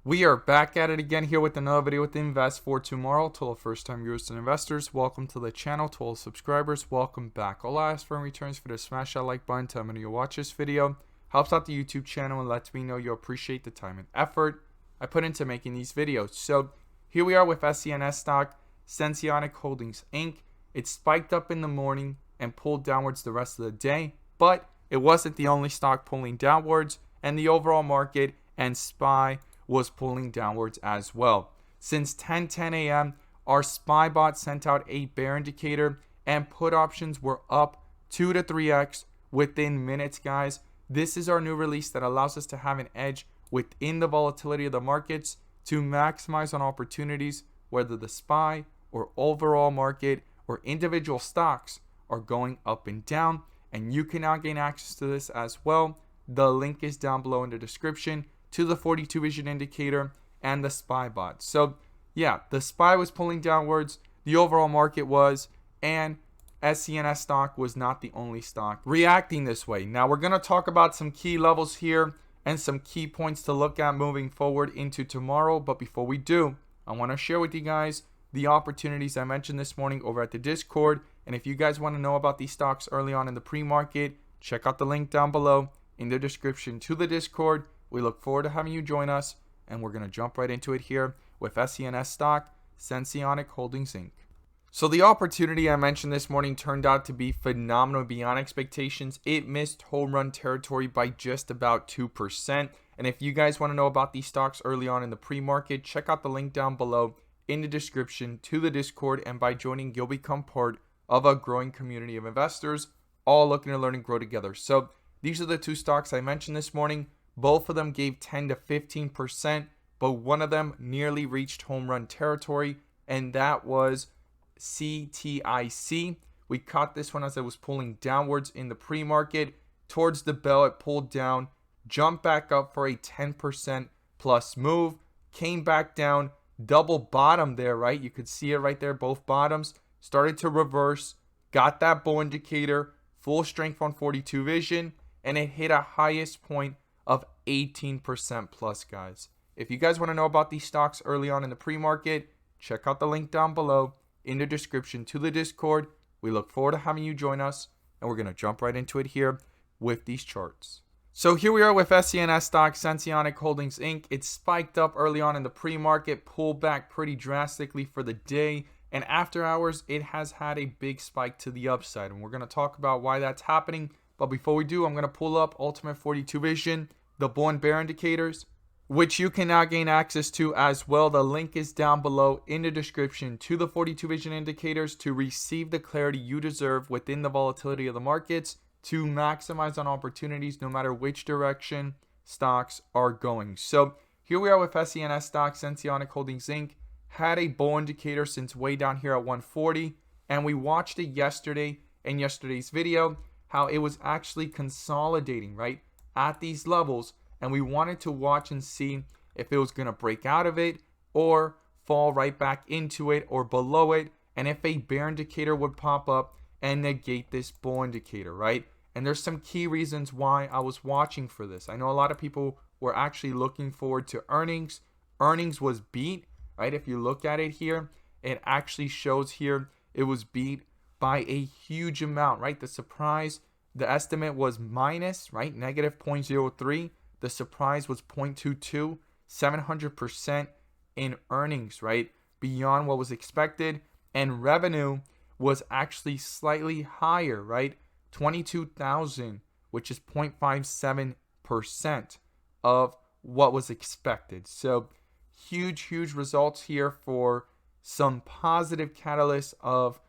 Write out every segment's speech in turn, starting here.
We are back at it again here with another video with Invest for Tomorrow. To all first time viewers and investors, welcome to the channel. To all subscribers, welcome back. All I ask for in return is for to smash that like button. Tell me you watch this video. Helps out the YouTube channel and lets me know you appreciate the time and effort I put into making these videos. So here we are with SENS Stock, Sensonics Holdings Inc. It spiked up in the morning and pulled downwards the rest of the day, but it wasn't the only stock pulling downwards, and the overall market and SPY was pulling downwards as well. Since 10:10 a.m., our SPY bot sent out a bear indicator and put options were up 2 to 3x within minutes, guys. This is our new release that allows us to have an edge within the volatility of the markets to maximize on opportunities, whether the SPY or overall market or individual stocks are going up and down. And you can now gain access to this as well. The link is down below in the description to the 42 vision indicator and the SPY bot. So yeah, the SPY was pulling downwards, the overall market was, and SENS stock was not the only stock reacting this way. Now we're going to talk about some key levels here and some key points to look at moving forward into tomorrow. But before we do, I want to share with you guys the opportunities I mentioned this morning over at the Discord. And if you guys want to know about these stocks early on in the pre-market, check out the link down below in the description to the Discord. We look forward to having you join us, and we're going to jump right into it here with SENS Stock, Sensonics Holdings Inc. So the opportunity I mentioned this morning turned out to be phenomenal beyond expectations. It missed home run territory by just about 2%. And if you guys want to know about these stocks early on in the pre-market, check out the link down below in the description to the Discord. And by joining, you'll become part of a growing community of investors, all looking to learn and grow together. So these are the two stocks I mentioned this morning. Both of them gave 10 to 15%, but one of them nearly reached home run territory, and that was CTIC. We caught this one as it was pulling downwards in the pre-market. Towards the bell, it pulled down, jumped back up for a 10% plus move, came back down, double bottom there, right? You could see it right there, both bottoms. Started to reverse, got that bull indicator, full strength on 42 vision, and it hit a highest point of 18% plus, guys. If you guys want to know about these stocks early on in the pre-market, check out the link down below in the description to the Discord. We look forward to having you join us, and we're going to jump right into it here with these charts. So here we are with SENS Stock, Sensonics Holdings Inc. It spiked up early on in the pre-market, pulled back pretty drastically for the day, and after hours, it has had a big spike to the upside, and we're going to talk about why that's happening. But before we do, I'm going to pull up Ultimate 42 Vision, the bull and bear indicators, which you can now gain access to as well. The link is down below in the description to the 42 vision indicators to receive the clarity you deserve within the volatility of the markets to maximize on opportunities no matter which direction stocks are going. So here we are with SENS Stock, Sensonics Holdings Inc. Had a bull indicator since way down here at 140, and we watched it yesterday in yesterday's video how it was actually consolidating right at these levels, and we wanted to watch and see if it was going to break out of it or fall right back into it or below it, and if a bear indicator would pop up and negate this bull indicator, right? And there's some key reasons why I was watching for this. I know a lot of people were actually looking forward to earnings. Earnings was beat, right? If you look at it here, it actually shows here it was beat by a huge amount, right? The surprise, the estimate was minus, right? Negative 0.03. The surprise was 0.22, 700% in earnings, right? Beyond what was expected. And revenue was actually slightly higher, right? 22,000, which is 0.57% of what was expected. So huge results here for some positive catalysts of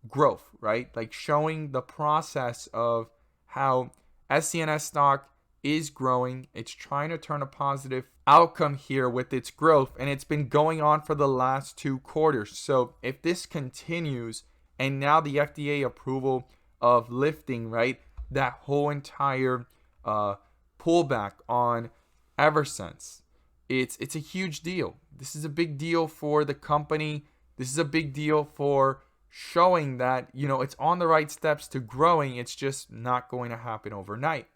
growth, right? Like showing the process of how SENS stock is growing. It's trying to turn a positive outcome here with its growth, and it's been going on for the last 2 quarters. So if this continues, and now the FDA approval of lifting, right, that whole entire pullback on Eversense, it's a huge deal. This is a big deal for the company. This is a big deal for showing that, it's on the right steps to growing. It's just not going to happen overnight.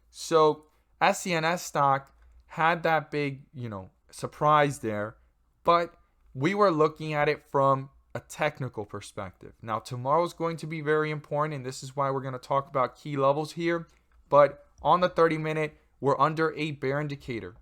So SENS stock had that big, surprise there, but we were looking at it from a technical perspective. Now, tomorrow is going to be very important, and this is why we're going to talk about key levels here. But on the 30-minute, we're under a bear indicator,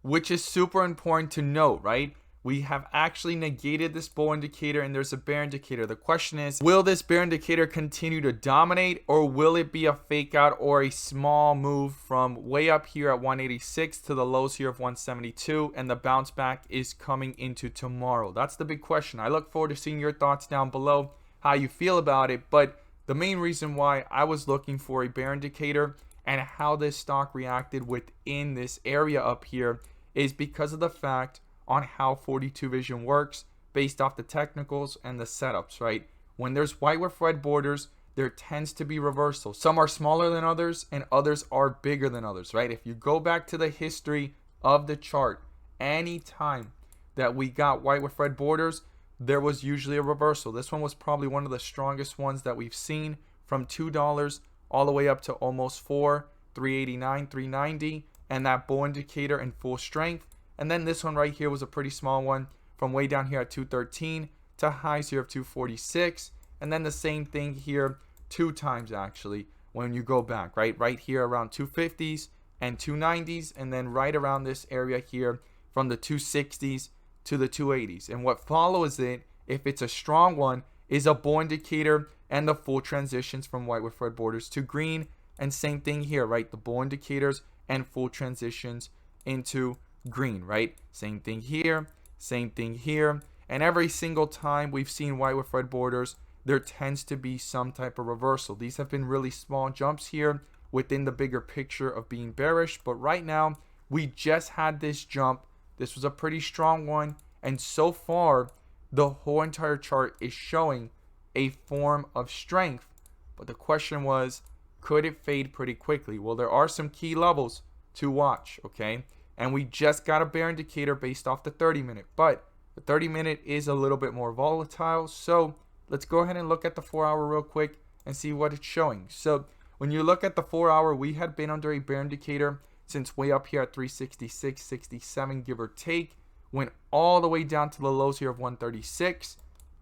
which is super important to note, right? We have actually negated this bull indicator and there's a bear indicator. The question is, will this bear indicator continue to dominate, or will it be a fake out or a small move from way up here at 186 to the lows here of 172, and the bounce back is coming into tomorrow? That's the big question. I look forward to seeing your thoughts down below, how you feel about it. But the main reason why I was looking for a bear indicator and how this stock reacted within this area up here is because of the fact on how 42 vision works based off the technicals and the setups, right? When there's white with red borders, there tends to be reversal. Some are smaller than others and others are bigger than others, right? If you go back to the history of the chart, any time that we got white with red borders, there was usually a reversal. This one was probably one of the strongest ones that we've seen, from $2 all the way up to almost $4, $3.89, $3.90, and that bull indicator in full strength. And then this one right here was a pretty small one, from way down here at 213 to highs here of 246. And then the same thing here 2 times actually when you go back, right here around 250s and 290s, and then right around this area here from the 260s to the 280s. And what follows it, if it's a strong one, is a bull indicator and the full transitions from white with red borders to green. And same thing here, right? The bull indicators and full transitions into green, right? Same thing here, same thing here. And every single time we've seen white with red borders, there tends to be some type of reversal. These have been really small jumps here within the bigger picture of being bearish. But right now, we just had this jump. This was a pretty strong one. And so far, the whole entire chart is showing a form of strength. But the question was, could it fade pretty quickly? Well, there are some key levels to watch, okay? And we just got a bear indicator based off the 30-minute. But the 30-minute is a little bit more volatile. So let's go ahead and look at the 4-hour real quick and see what it's showing. So when you look at the 4-hour, we had been under a bear indicator since way up here at 366, 67, give or take. Went all the way down to the lows here of 136.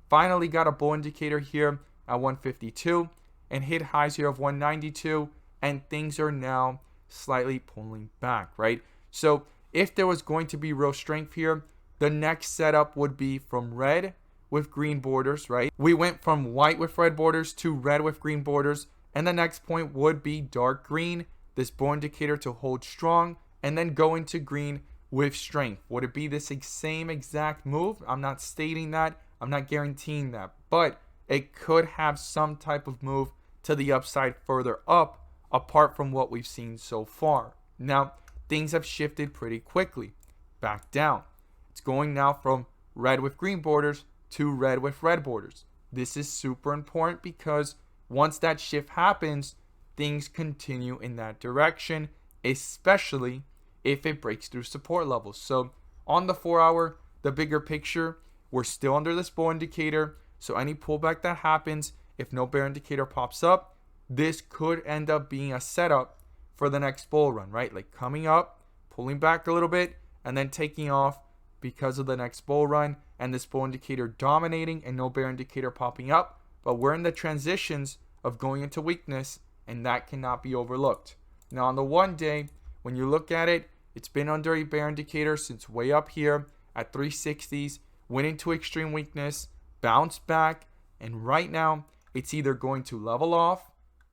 Finally got a bull indicator here at 152 and hit highs here of 192. And things are now slightly pulling back, right? So if there was going to be real strength here, the next setup would be from red with green borders, right? We went from white with red borders to red with green borders. And the next point would be dark green, this bull indicator to hold strong, and then go into green with strength. Would it be this same exact move? I'm not stating that. I'm not guaranteeing that. But it could have some type of move to the upside further up, apart from what we've seen so far. Now, things have shifted pretty quickly. Back down. It's going now from red with green borders to red with red borders. This is super important because once that shift happens, things continue in that direction, especially if it breaks through support levels. So on the 4-hour, the bigger picture, we're still under this bull indicator. So any pullback that happens, if no bear indicator pops up, this could end up being a setup for the next bull run, right? Like coming up, pulling back a little bit, and then taking off because of the next bull run, and this bull indicator dominating and no bear indicator popping up. But we're in the transitions of going into weakness, and that cannot be overlooked. Now on the 1 day, when you look at it, it's been under a bear indicator since way up here at 360s, went into extreme weakness, bounced back, and right now it's either going to level off,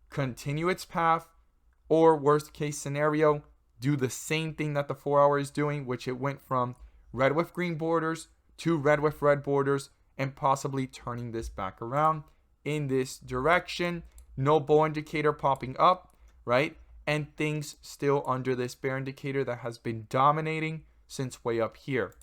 continue its path, or worst case scenario, do the same thing that the 4-hour is doing, which it went from red with green borders to red with red borders, and possibly turning this back around in this direction. No bull indicator popping up, right? And things still under this bear indicator that has been dominating since way up here.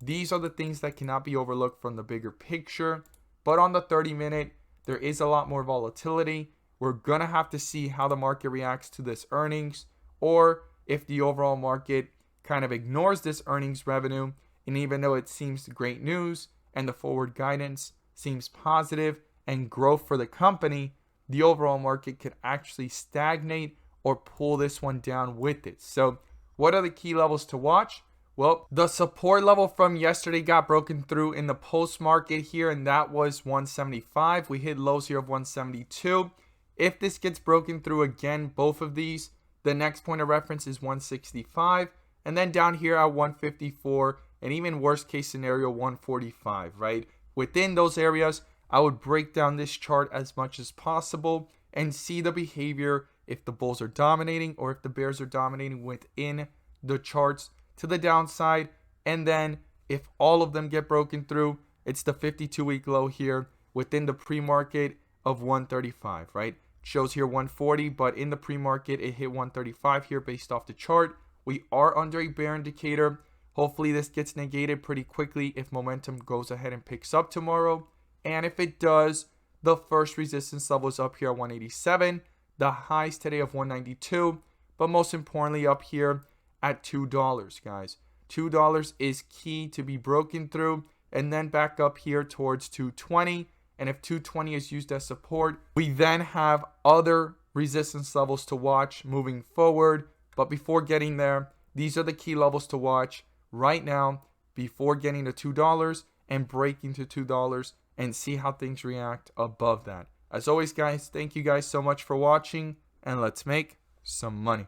These are the things that cannot be overlooked from the bigger picture. But on the 30-minute, there is a lot more volatility. We're going to have to see how the market reacts to this earnings, or if the overall market kind of ignores this earnings revenue. And even though it seems great news and the forward guidance seems positive and growth for the company, the overall market could actually stagnate or pull this one down with it. So what are the key levels to watch? Well, the support level from yesterday got broken through in the post market here, and that was 175. We hit lows here of 172. If this gets broken through again, both of these, the next point of reference is 165, and then down here at 154, and even worst case scenario 145, right? Within those areas, I would break down this chart as much as possible and see the behavior if the bulls are dominating or if the bears are dominating within the charts to the downside. And then if all of them get broken through, it's the 52-week low here within the pre-market of 135, right? Shows here 140, but in the pre-market it hit 135 here based off the chart. We are under a bear indicator. Hopefully this gets negated pretty quickly if momentum goes ahead and picks up tomorrow. And if it does, the first resistance level is up here at 187, the highs today of 192, but most importantly up here at $2, guys. $2 is key to be broken through, and then back up here towards 220. And if 220 is used as support, we then have other resistance levels to watch moving forward. But before getting there, these are the key levels to watch right now before getting to $2 and breaking to $2 and see how things react above that. As always, guys, thank you guys so much for watching, and let's make some money.